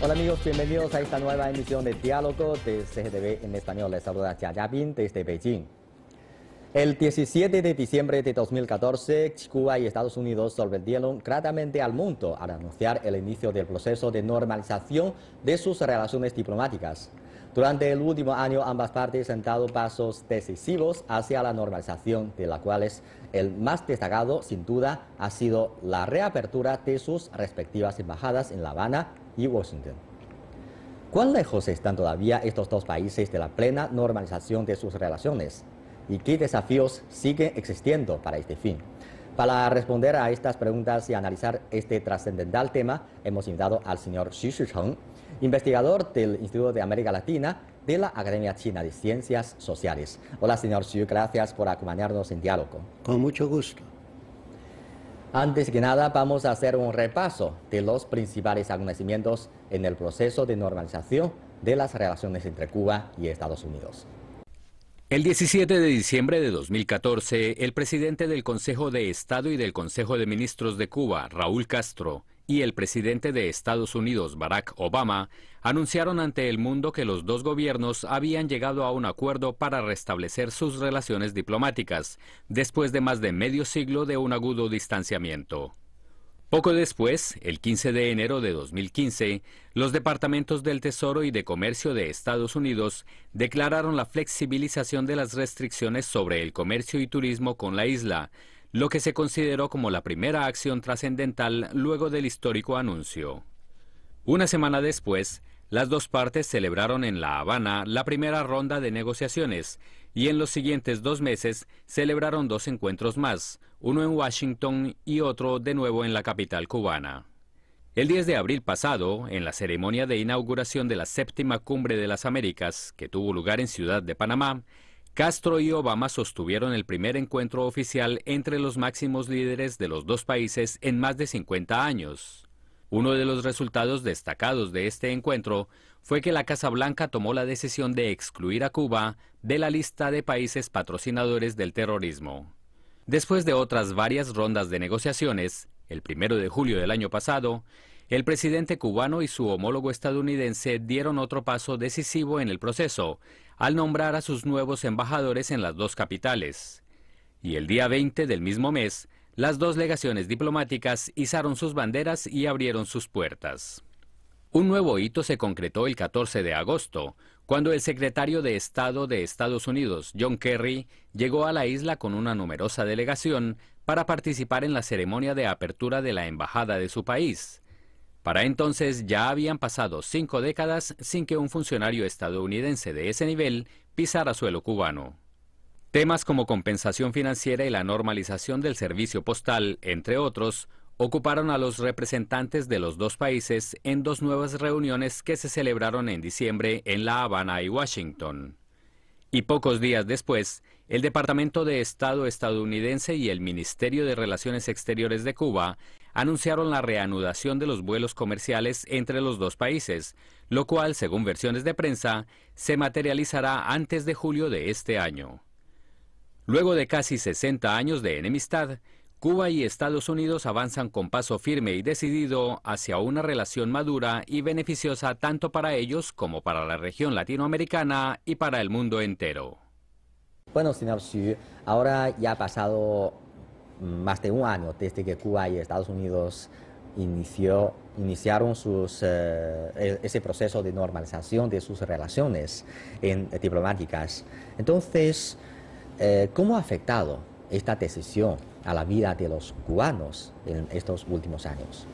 Hola amigos, bienvenidos a esta nueva emisión de Diálogo de CGTV en español. Les saluda Jia Yapin desde Beijing. El 17 de diciembre de 2014, Cuba y Estados Unidos sorprendieron gratamente al mundo al anunciar el inicio del proceso de normalización de sus relaciones diplomáticas. Durante el último año, ambas partes han dado pasos decisivos hacia la normalización, de la cual el más destacado, sin duda, ha sido la reapertura de sus respectivas embajadas en La Habana y Washington. ¿Cuán lejos están todavía estos dos países de la plena normalización de sus relaciones? ¿Y qué desafíos siguen existiendo para este fin? Para responder a estas preguntas y analizar este trascendental tema, hemos invitado al señor Xu Shicheng, investigador del Instituto de América Latina de la Academia China de Ciencias Sociales. Hola, señor Xu, gracias por acompañarnos en diálogo. Con mucho gusto. Antes que nada, vamos a hacer un repaso de los principales acontecimientos en el proceso de normalización de las relaciones entre Cuba y Estados Unidos. El 17 de diciembre de 2014, el presidente del Consejo de Estado y del Consejo de Ministros de Cuba, Raúl Castro, y el presidente de Estados Unidos, Barack Obama, anunciaron ante el mundo que los dos gobiernos habían llegado a un acuerdo para restablecer sus relaciones diplomáticas, después de más de medio siglo de un agudo distanciamiento. Poco después, el 15 de enero de 2015, los departamentos del Tesoro y de Comercio de Estados Unidos declararon la flexibilización de las restricciones sobre el comercio y turismo con la isla, lo que se consideró como la primera acción trascendental luego del histórico anuncio. Una semana después, las dos partes celebraron en La Habana la primera ronda de negociaciones y en los siguientes 2 meses celebraron 2 encuentros más, uno en Washington y otro de nuevo en la capital cubana. El 10 de abril pasado, en la ceremonia de inauguración de la 7ª Cumbre de las Américas, que tuvo lugar en Ciudad de Panamá, Castro y Obama sostuvieron el primer encuentro oficial entre los máximos líderes de los dos países en más de 50 años. Uno de los resultados destacados de este encuentro fue que la Casa Blanca tomó la decisión de excluir a Cuba de la lista de países patrocinadores del terrorismo. Después de otras varias rondas de negociaciones, el 1 de julio del año pasado, el presidente cubano y su homólogo estadounidense dieron otro paso decisivo en el proceso, al nombrar a sus nuevos embajadores en las dos capitales. Y el día 20 del mismo mes, las dos legaciones diplomáticas izaron sus banderas y abrieron sus puertas. Un nuevo hito se concretó el 14 de agosto, cuando el secretario de Estado de Estados Unidos, John Kerry, llegó a la isla con una numerosa delegación para participar en la ceremonia de apertura de la embajada de su país. Para entonces ya habían pasado 5 décadas sin que un funcionario estadounidense de ese nivel pisara suelo cubano. Temas como compensación financiera y la normalización del servicio postal, entre otros, ocuparon a los representantes de los dos países en 2 nuevas reuniones que se celebraron en diciembre en La Habana y Washington. Y pocos días después, el Departamento de Estado estadounidense y el Ministerio de Relaciones Exteriores de Cuba anunciaron la reanudación de los vuelos comerciales entre los dos países, lo cual, según versiones de prensa, se materializará antes de julio de este año. Luego de casi 60 años de enemistad, Cuba y Estados Unidos avanzan con paso firme y decidido hacia una relación madura y beneficiosa tanto para ellos como para la región latinoamericana y para el mundo entero. Bueno, señor Xu, ahora ya ha pasado más de un año desde que Cuba y Estados Unidos iniciaron ese proceso de normalización de sus relaciones diplomáticas. Entonces, ¿cómo ha afectado esta decisión a la vida de los cubanos en estos últimos años?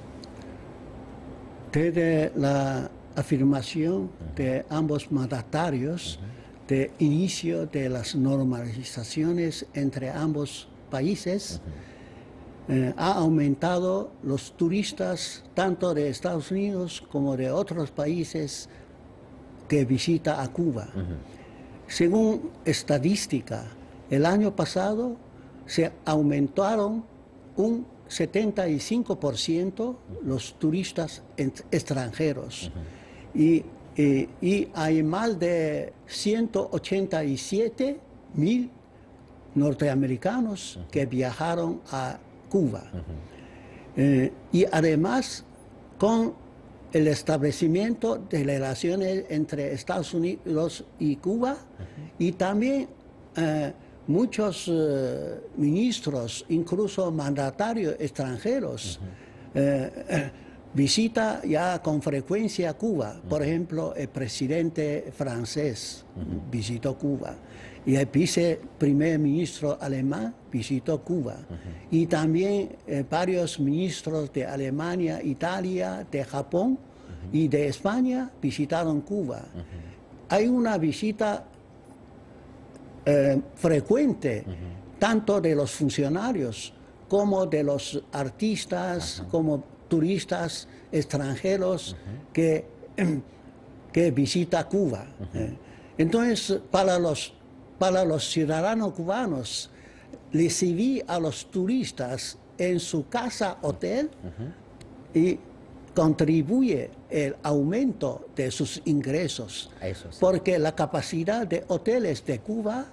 Desde la afirmación de ambos mandatarios de inicio de las normalizaciones entre ambos países, ha aumentado los turistas tanto de Estados Unidos como de otros países que visita a Cuba. Según estadística, el año pasado se aumentaron un 75% los turistas extranjeros y hay más de 187,000 norteamericanos que viajaron a Cuba. Y además, con el establecimiento de relaciones entre Estados Unidos y Cuba, y también muchos ministros, incluso mandatarios extranjeros, visita ya con frecuencia Cuba. Por ejemplo, el presidente francés visitó Cuba y el viceprimer ministro alemán visitó Cuba. Y también varios ministros de Alemania, Italia, de Japón y de España visitaron Cuba. Hay una visita frecuente tanto de los funcionarios como de los artistas, como turistas extranjeros que visitan Cuba. Entonces, para los ciudadanos cubanos, recibir a los turistas en su casa hotel y contribuye el aumento de sus ingresos, Eso sí. porque la capacidad de hoteles de Cuba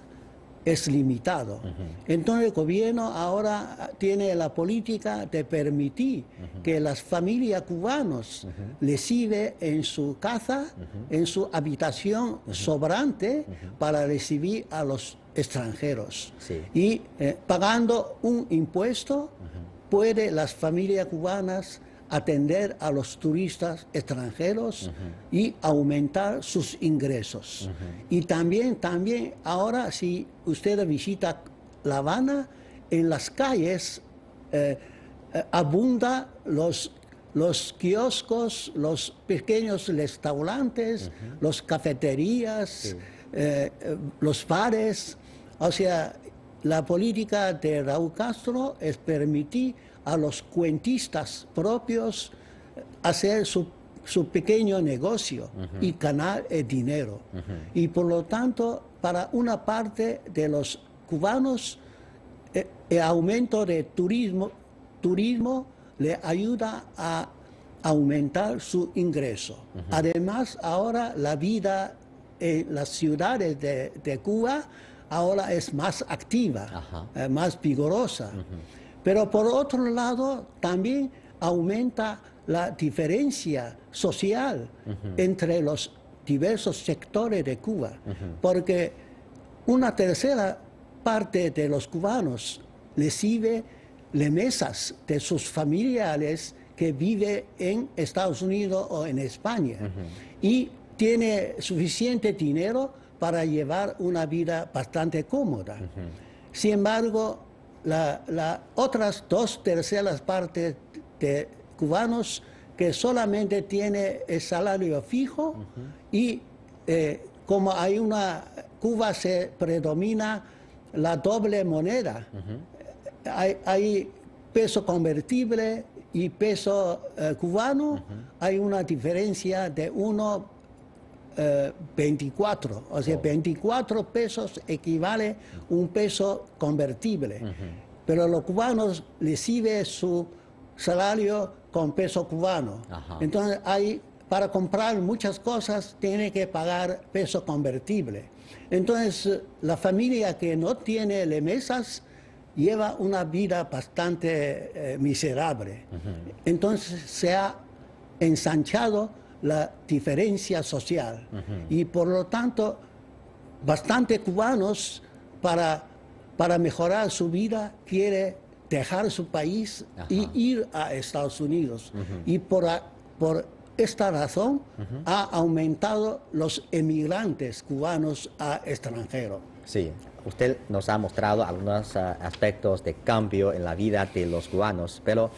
es limitado. Entonces el gobierno ahora tiene la política de permitir que las familias cubanas reciben en su casa, en su habitación sobrante, para recibir a los extranjeros. Sí. Y pagando un impuesto, puede las familias cubanas atender a los turistas extranjeros y aumentar sus ingresos. Y también ahora, si usted visita La Habana, en las calles abunda los kioscos, los pequeños restaurantes, las cafeterías, los bares. O sea, la política de Raúl Castro es permitir a los cuentistas propios hacer su pequeño negocio y ganar el dinero. Y por lo tanto, para una parte de los cubanos, el aumento de turismo le ayuda a aumentar su ingreso. Además, ahora la vida en las ciudades de Cuba ahora es más activa, más vigorosa. Pero por otro lado, también aumenta la diferencia social entre los diversos sectores de Cuba, porque una tercera parte de los cubanos recibe remesas de sus familiares que viven en Estados Unidos o en España, y tiene suficiente dinero para llevar una vida bastante cómoda. Sin embargo, las otras 2/3 partes de cubanos que solamente tiene el salario fijo y como Cuba se predomina la doble moneda, hay peso convertible y peso cubano, hay una diferencia de 1,24, o sea, 24 pesos equivale a un peso convertible. Pero los cubanos reciben su salario con peso cubano. Entonces, para comprar muchas cosas tiene que pagar peso convertible. Entonces, la familia que no tiene remesas lleva una vida bastante miserable. Entonces, se ha ensanchado la diferencia social y por lo tanto bastantes cubanos para mejorar su vida quiere dejar su país y ir a Estados Unidos, y por esta razón ha aumentado los emigrantes cubanos a extranjero. Sí, usted nos ha mostrado algunos aspectos de cambio en la vida de los cubanos, pero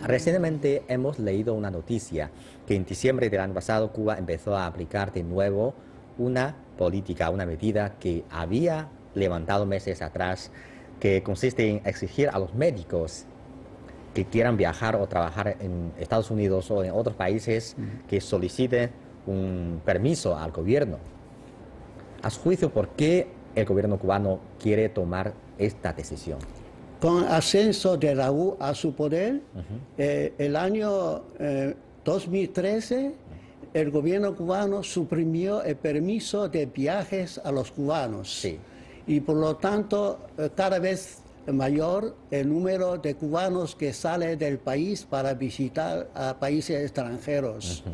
recientemente hemos leído una noticia que en diciembre del año pasado Cuba empezó a aplicar de nuevo una política, una medida que había levantado meses atrás, que consiste en exigir a los médicos que quieran viajar o trabajar en Estados Unidos o en otros países que soliciten un permiso al gobierno. A su juicio, ¿por qué el gobierno cubano quiere tomar esta decisión? Con ascenso de Raúl a su poder, el año 2013, el gobierno cubano suprimió el permiso de viajes a los cubanos. Sí. Y por lo tanto, cada vez mayor el número de cubanos que sale del país para visitar a países extranjeros.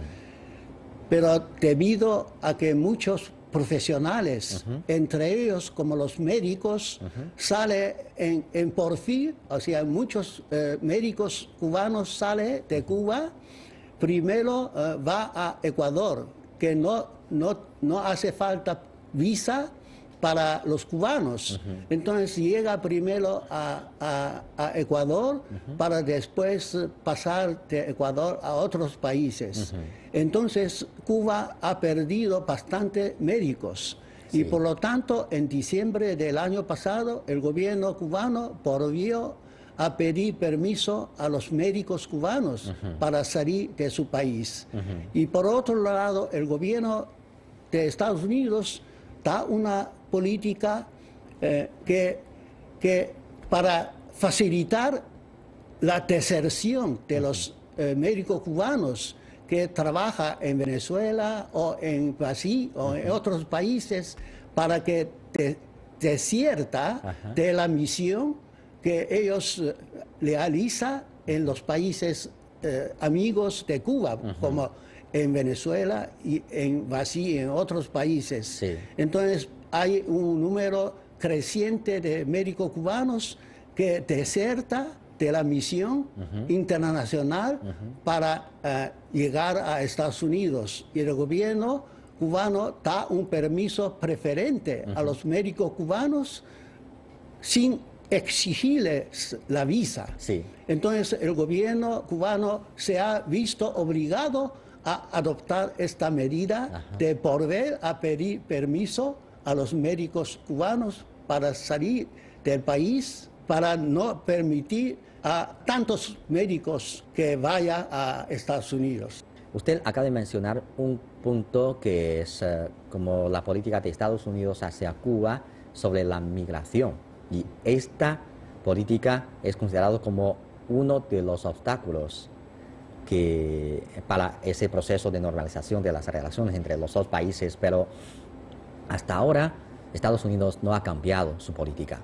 Pero debido a que muchos profesionales, entre ellos como los médicos, sale en porfir, o sea, muchos médicos cubanos salen de Cuba, primero va a Ecuador, que no hace falta visa para los cubanos. Entonces llega primero a Ecuador para después pasar de Ecuador a otros países. Entonces Cuba ha perdido bastante médicos. Y por lo tanto, en diciembre del año pasado, el gobierno cubano volvió a pedir permiso a los médicos cubanos para salir de su país. Y por otro lado, el gobierno de Estados Unidos da una política que para facilitar la deserción de los médicos cubanos que trabajan en Venezuela o en Brasil o en otros países, para que desierta de la misión que ellos realizan en los países amigos de Cuba, como en Venezuela y en Brasil y en otros países. Sí. Entonces hay un número creciente de médicos cubanos que deserta de la misión internacional para llegar a Estados Unidos. Y el gobierno cubano da un permiso preferente a los médicos cubanos sin exigirles la visa. Sí. Entonces el gobierno cubano se ha visto obligado a adoptar esta medida de volver a pedir permiso a los médicos cubanos para salir del país, para no permitir a tantos médicos que vayan a Estados Unidos. Usted acaba de mencionar un punto que es como la política de Estados Unidos hacia Cuba sobre la migración. Y esta política es considerada como uno de los obstáculos para ese proceso de normalización de las relaciones entre los dos países, pero hasta ahora Estados Unidos no ha cambiado su política.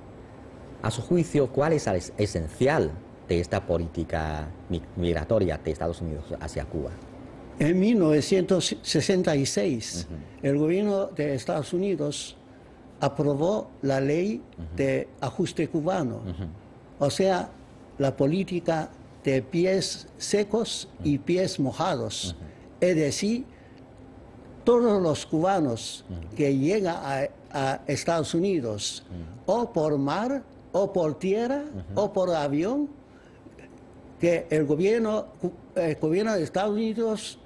A su juicio, ¿cuál es el esencial de esta política migratoria de Estados Unidos hacia Cuba? En 1966, el gobierno de Estados Unidos aprobó la ley de ajuste cubano, o sea, la política de pies secos y pies mojados. Es decir, todos los cubanos que llegan a Estados Unidos, o por mar, o por tierra, o por avión, que el gobierno de Estados Unidos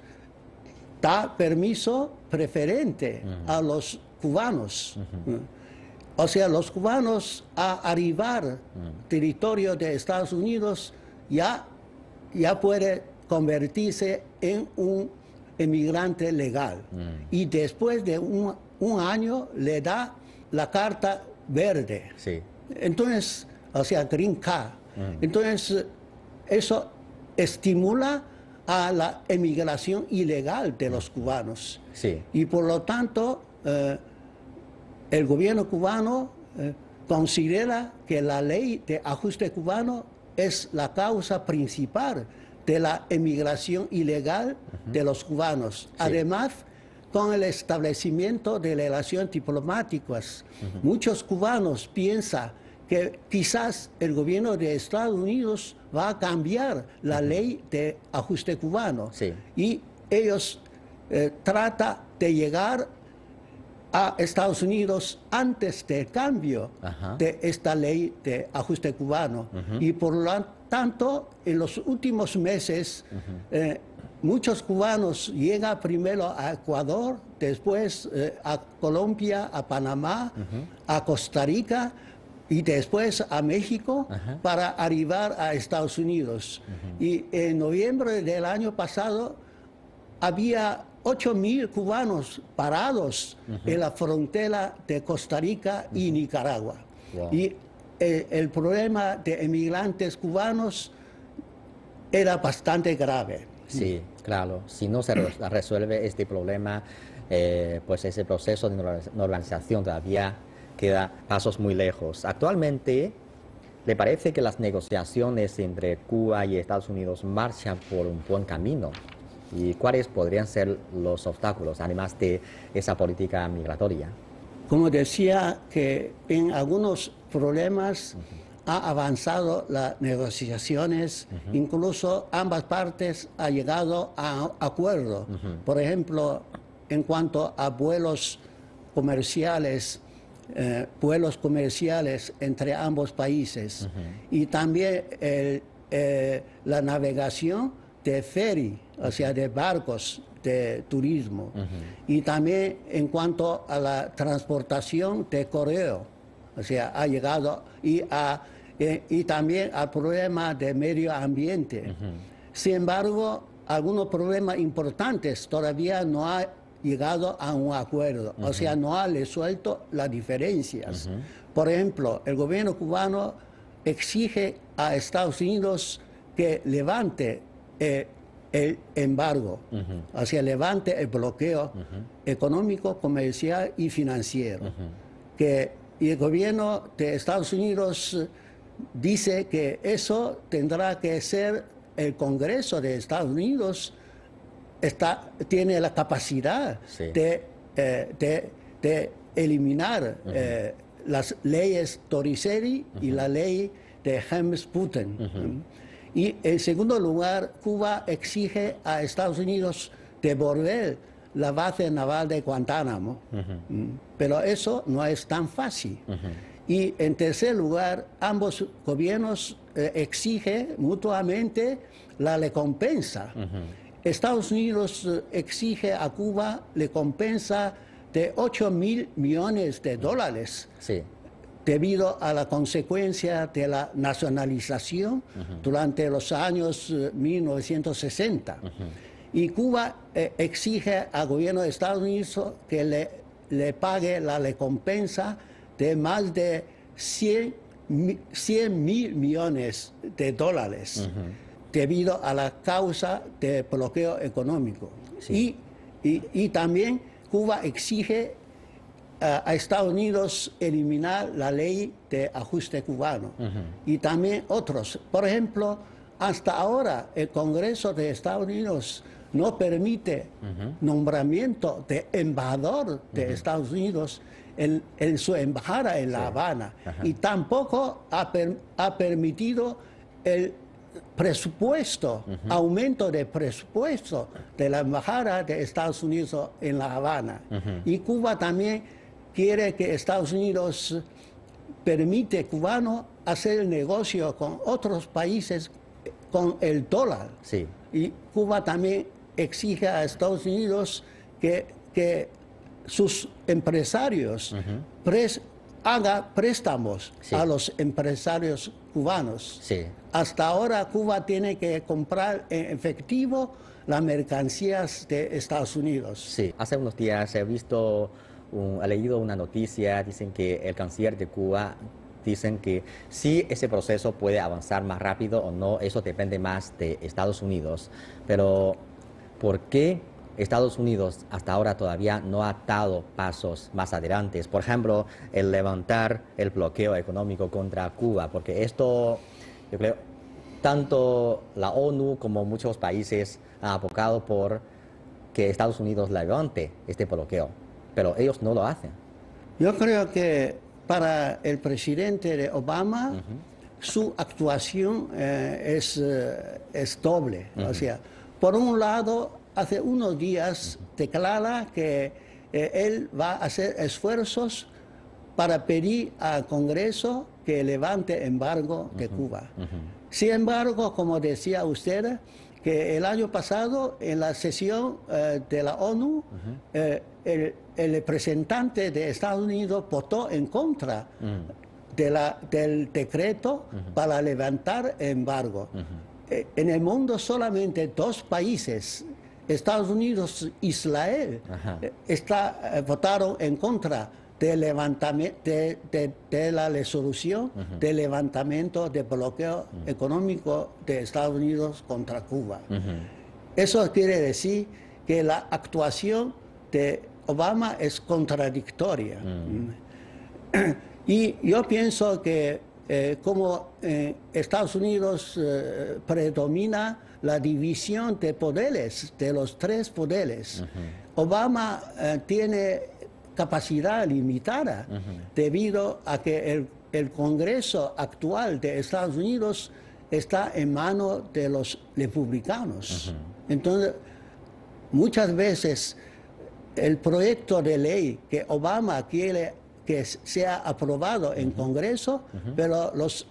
da permiso preferente a los cubanos. O sea, los cubanos a arribar territorio de Estados Unidos ya puede convertirse en un emigrante legal. Y después de un año le da la carta verde. Sí. Entonces, o sea, Green Card. Entonces, eso estimula a la emigración ilegal de los cubanos. Sí. Y por lo tanto, el gobierno cubano considera que la ley de ajuste cubano es la causa principal de la emigración ilegal de los cubanos. Sí. Además, con el establecimiento de relaciones diplomáticas, muchos cubanos piensan que quizás el gobierno de Estados Unidos va a cambiar la ley de ajuste cubano. Sí. Y ellos tratan de llegar a Estados Unidos antes del cambio de esta ley de ajuste cubano. Y por lo tanto, en los últimos meses, muchos cubanos llegan primero a Ecuador, después a Colombia, a Panamá, a Costa Rica y después a México para arribar a Estados Unidos. Y en noviembre del año pasado había 8,000 cubanos parados en la frontera de Costa Rica y Nicaragua. Wow. Y el problema de emigrantes cubanos era bastante grave. Sí, claro. Si no se resuelve este problema, pues ese proceso de normalización todavía queda pasos muy lejos. Actualmente, ¿Le parece que las negociaciones entre Cuba y Estados Unidos marchan por un buen camino? ¿Y cuáles podrían ser los obstáculos, además de esa política migratoria? Como decía, que en algunos problemas ha avanzado las negociaciones, incluso ambas partes han llegado a acuerdo. Por ejemplo, en cuanto a vuelos comerciales entre ambos países, y también la navegación de ferry, o sea, de barcos de turismo, y también en cuanto a la transportación de correo, o sea, ha llegado, y también al problema de medio ambiente. Sin embargo, algunos problemas importantes todavía no han llegado a un acuerdo, o sea, no ha resuelto las diferencias. Por ejemplo, el gobierno cubano exige a Estados Unidos que levante el embargo, o sea, levante el bloqueo económico, comercial y financiero. Y el gobierno de Estados Unidos dice que eso tendrá que ser el Congreso de Estados Unidos, tiene la capacidad de eliminar las leyes Torricelli y la ley de Helms-Puten. Y en segundo lugar, Cuba exige a Estados Unidos devolver la base naval de Guantánamo. Pero eso no es tan fácil. Y en tercer lugar, ambos gobiernos exigen mutuamente la recompensa. Estados Unidos exige a Cuba recompensa de $8.000 millones debido a la consecuencia de la nacionalización durante los años 1960. Y Cuba exige al gobierno de Estados Unidos que le pague la recompensa de más de $100.000 millones debido a la causa de bloqueo económico. Y también Cuba exige a Estados Unidos eliminar la ley de ajuste cubano y también otros. Por ejemplo, hasta ahora el Congreso de Estados Unidos no permite nombramiento de embajador de Estados Unidos en su embajada en La Habana, y tampoco ha permitido el presupuesto, aumento de presupuesto de la embajada de Estados Unidos en La Habana. Y Cuba también quiere que Estados Unidos permite cubano hacer el negocio con otros países con el dólar. Y Cuba también exige a Estados Unidos que sus empresarios hagan préstamos a los empresarios cubanos. Hasta ahora Cuba tiene que comprar en efectivo las mercancías de Estados Unidos. Hace unos días he leído una noticia, dicen que el canciller de Cuba dicen que si ese proceso puede avanzar más rápido o no, eso depende más de Estados Unidos. Pero, ¿por qué Estados Unidos hasta ahora todavía no ha dado pasos más adelante? Por ejemplo, el levantar el bloqueo económico contra Cuba, porque esto, yo creo, tanto la ONU como muchos países han abogado por que Estados Unidos levante este bloqueo, pero ellos no lo hacen. Yo creo que para el presidente de Obama, su actuación es doble. O sea, por un lado, hace unos días declara que él va a hacer esfuerzos para pedir al Congreso que levante embargo de Cuba. Sin embargo, como decía usted, que el año pasado en la sesión de la ONU, el representante de Estados Unidos votó en contra del decreto para levantar embargo. En el mundo solamente dos países, Estados Unidos e Israel, votaron en contra del levantamiento de la resolución de levantamiento de bloqueo económico de Estados Unidos contra Cuba. Eso quiere decir que la actuación de Obama es contradictoria. Y yo pienso que como en Estados Unidos predomina la división de poderes, de los tres poderes, Obama tiene capacidad limitada debido a que el Congreso actual de Estados Unidos está en manos de los republicanos. Entonces, muchas veces el proyecto de ley que Obama quiere que sea aprobado en Congreso, pero los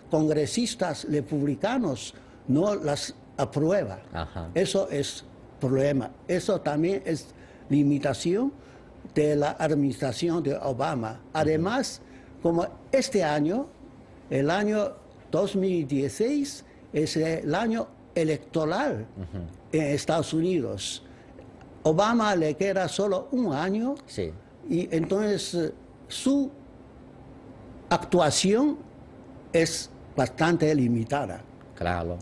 congresistas republicanos no las aprueban. Eso es problema. Eso también es limitación de la administración de Obama. Además, como este año, el año 2016, es el año electoral en Estados Unidos. Obama le queda solo un año y entonces su actuación es bastante limitada. Claro.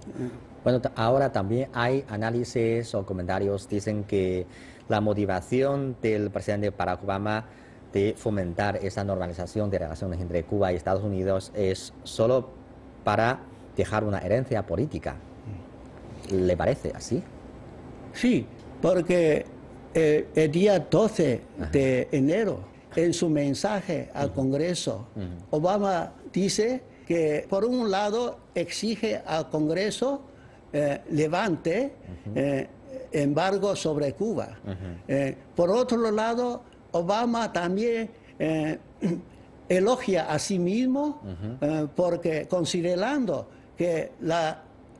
Bueno, ahora también hay análisis o comentarios, dicen que la motivación del presidente Barack Obama de fomentar esa normalización de relaciones entre Cuba y Estados Unidos es solo para dejar una herencia política. ¿Le parece así? Sí, porque el día 12 de enero, en su mensaje al Congreso, Obama dice que por un lado exige al Congreso levante embargo sobre Cuba. Por otro lado, Obama también elogia a sí mismo porque considerando que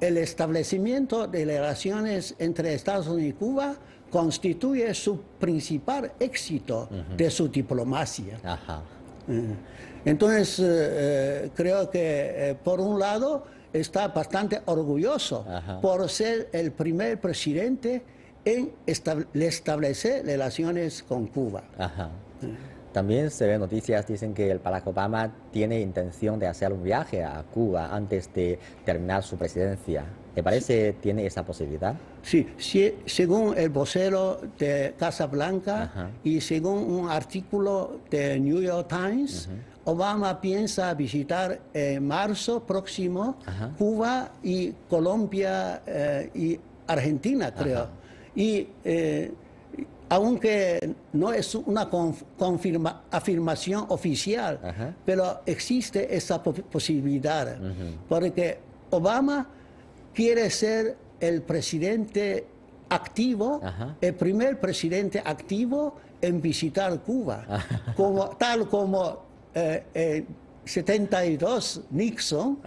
el establecimiento de relaciones entre Estados Unidos y Cuba constituye su principal éxito de su diplomacia. Entonces, creo que por un lado está bastante orgulloso por ser el primer presidente en establecer relaciones con Cuba. También se ven noticias, dicen que el Barack Obama tiene intención de hacer un viaje a Cuba antes de terminar su presidencia. ¿Le parece tiene esa posibilidad? Sí, según el vocero de Casa Blanca y según un artículo de New York Times, Obama piensa visitar en marzo próximo Cuba y Colombia y Argentina, creo. Y aunque no es una afirmación oficial, pero existe esa posibilidad, porque Obama quiere ser el presidente activo, el primer presidente activo en visitar Cuba, tal como 72 Nixon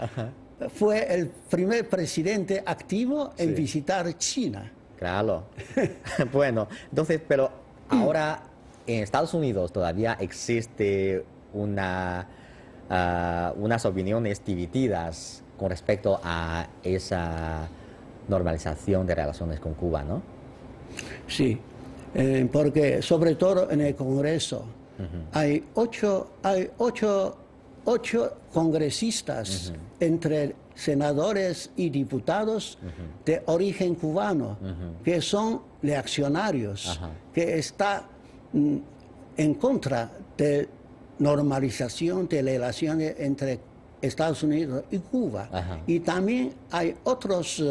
fue el primer presidente activo en visitar China. Claro. Bueno, entonces, pero ahora en Estados Unidos todavía existe unas opiniones divididas con respecto a esa normalización de relaciones con Cuba, ¿no? Sí, porque sobre todo en el Congreso hay ocho congresistas entre senadores y diputados de origen cubano que son reaccionarios, que están en contra de normalización de relaciones entre Estados Unidos y Cuba. Y también hay otros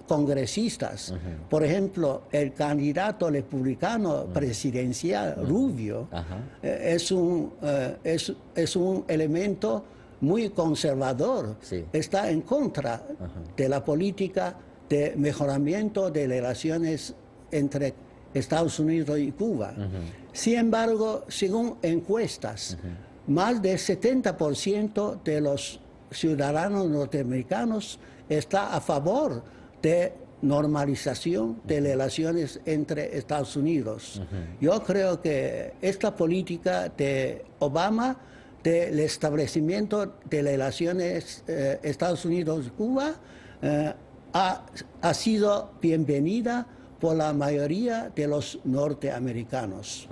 congresistas, por ejemplo, el candidato republicano presidencial Rubio es un elemento muy conservador, está en contra de la política de mejoramiento de relaciones entre Estados Unidos y Cuba. Sin embargo, según encuestas, más del 70% de los ciudadanos norteamericanos está a favor de normalización de relaciones entre Estados Unidos. Yo creo que esta política de Obama del establecimiento de relaciones Estados Unidos-Cuba ha sido bienvenida por la mayoría de los norteamericanos.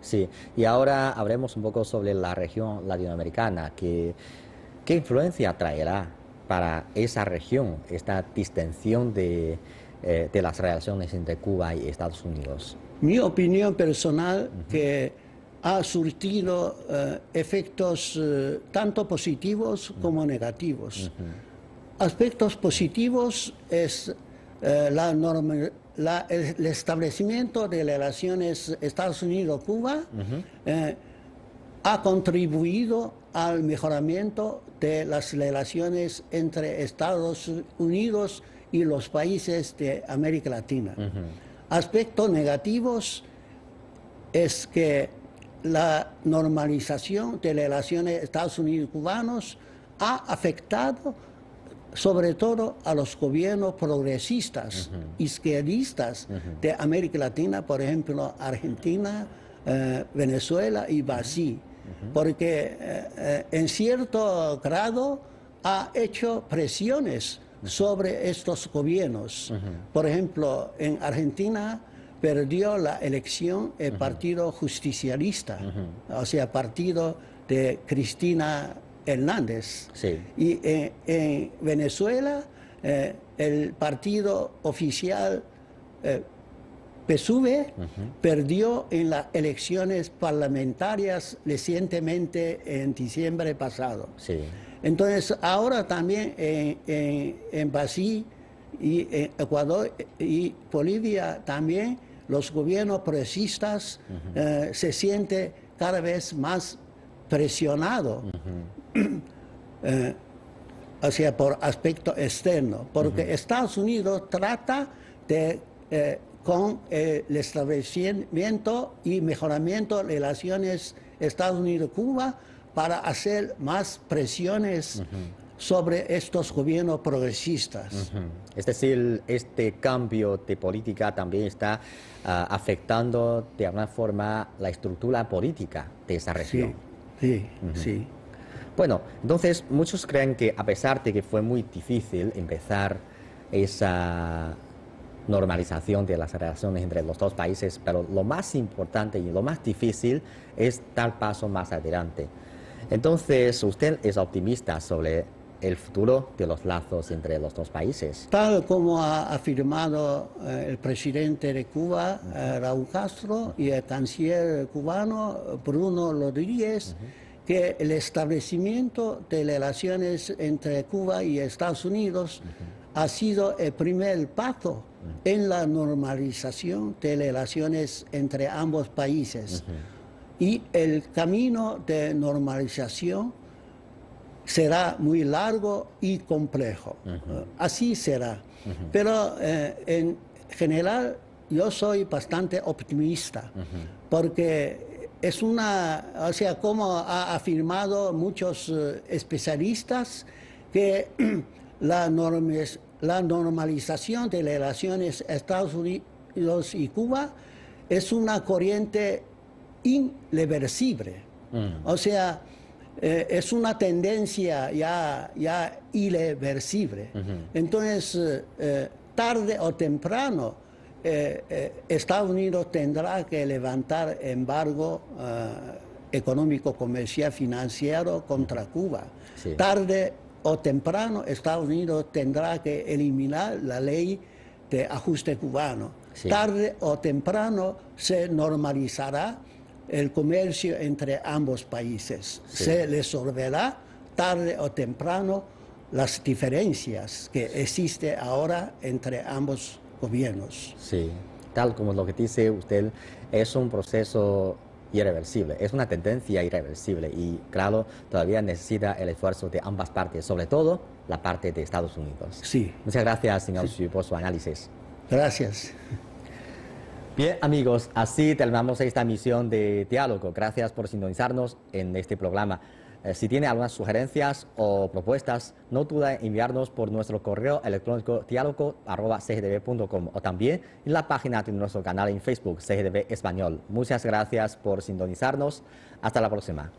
Sí. Y ahora hablemos un poco sobre la región latinoamericana. ¿Qué influencia traerá para esa región esta distensión de las relaciones entre Cuba y Estados Unidos? Mi opinión personal que ha surtido efectos tanto positivos como negativos. Aspectos positivos es el establecimiento de relaciones Estados Unidos-Cuba. Ha contribuido al mejoramiento de las relaciones entre Estados Unidos y los países de América Latina. Aspectos negativos es que la normalización de relaciones Estados Unidos-cubanos ha afectado sobre todo a los gobiernos progresistas, izquierdistas de América Latina, por ejemplo, Argentina, Venezuela y Brasil, porque en cierto grado ha hecho presiones sobre estos gobiernos. Por ejemplo, en Argentina perdió la elección el Partido Justicialista, o sea, partido de Cristina Hernández. Sí. Y en Venezuela el partido oficial PSUV perdió en las elecciones parlamentarias recientemente en diciembre pasado. Sí. Entonces ahora también en Brasil y en Ecuador y Bolivia también los gobiernos progresistas se sienten cada vez más presionados, o sea, por aspecto externo, porque Estados Unidos trata de, con el establecimiento y mejoramiento de relaciones Estados Unidos-Cuba para hacer más presiones sobre estos gobiernos progresistas. Es decir, este cambio de política también está afectando de alguna forma la estructura política de esa región. Sí, sí. Bueno, entonces muchos creen que a pesar de que fue muy difícil empezar esa normalización de las relaciones entre los dos países, pero lo más importante y lo más difícil es dar paso más adelante. Entonces, ¿usted es optimista sobre el futuro de los lazos entre los dos países? Tal como ha afirmado el presidente de Cuba, Raúl Castro, y el canciller cubano, Bruno Rodríguez, que el establecimiento de relaciones entre Cuba y Estados Unidos ha sido el primer paso en la normalización de relaciones entre ambos países. Y el camino de normalización será muy largo y complejo. Así será. Pero en general yo soy bastante optimista, porque es o sea, como ha afirmado muchos especialistas, que la normalización de relaciones Estados Unidos y Cuba es una corriente irreversible. O sea, es una tendencia ya irreversible. Entonces, tarde o temprano, Estados Unidos tendrá que levantar embargo económico, comercial, financiero contra Cuba. Sí. Tarde o temprano, Estados Unidos tendrá que eliminar la ley de ajuste cubano. Sí. Tarde o temprano se normalizará el comercio entre ambos países. Sí. Se resolverá tarde o temprano las diferencias que existen ahora entre ambos gobiernos. Sí, tal como lo que dice usted, es un proceso irreversible, es una tendencia irreversible y claro, todavía necesita el esfuerzo de ambas partes, sobre todo la parte de Estados Unidos. Sí. Muchas gracias, señor Xu, por su análisis. Gracias. Bien, amigos, así terminamos esta emisión de Diálogo. Gracias por sintonizarnos en este programa. Si tiene algunas sugerencias o propuestas, no duda en enviarnos por nuestro correo electrónico diálogo@cgtv.com o también en la página de nuestro canal en Facebook, CGTV Español. Muchas gracias por sintonizarnos. Hasta la próxima.